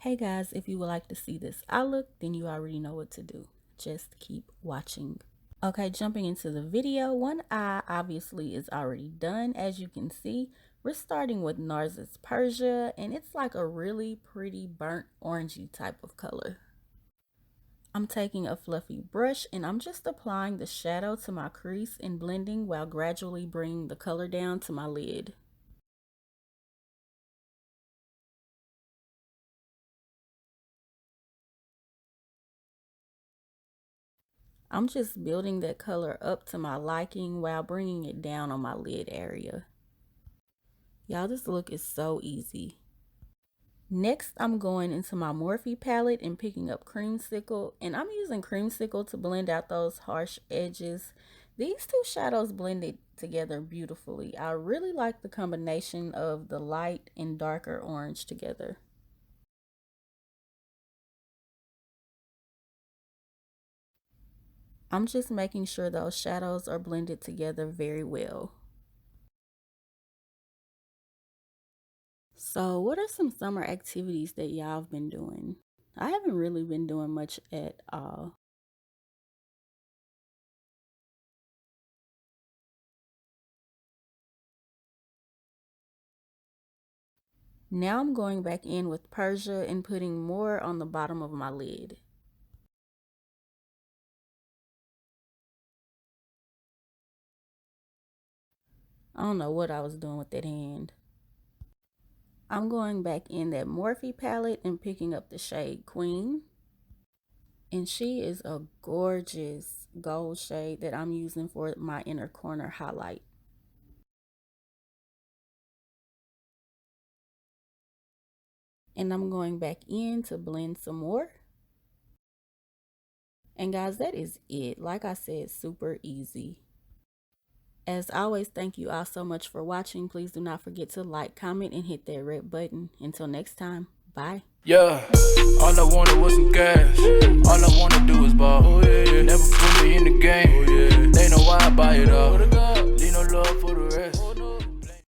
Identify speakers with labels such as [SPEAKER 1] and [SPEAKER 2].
[SPEAKER 1] Hey guys, if you would like to see this eye look, then you already know what to do. Just keep watching. Okay, jumping into the video, one eye obviously is already done. As you can see, we're starting with Nars Persia, and it's like a really pretty burnt orangey type of color. I'm taking a fluffy brush and I'm just applying the shadow to my crease and blending while gradually bringing the color down to my lid. I'm just building that color up to my liking while bringing it down on my lid area. Y'all, this look is so easy. Next, I'm going into my Morphe palette and picking up Creamsicle, and I'm using Creamsicle to blend out those harsh edges. These two shadows blended together beautifully. I really like the combination of the light and darker orange together. I'm just making sure those shadows are blended together very well. So, what are some summer activities that y'all have been doing? I haven't really been doing much at all. Now I'm going back in with Persia and putting more on the bottom of my lid. I don't know what I was doing with that hand. I'm going back in that Morphe palette and picking up the shade Queen. And she is a gorgeous gold shade that I'm using for my inner corner highlight. And I'm going back in to blend some more. And guys, that is it. Like I said, super easy. As always, thank you all so much for watching. Please do not forget to like, comment, and hit that red button. Until next time, bye.
[SPEAKER 2] Yeah, all I wanted was some gas. All I wanna do is ball.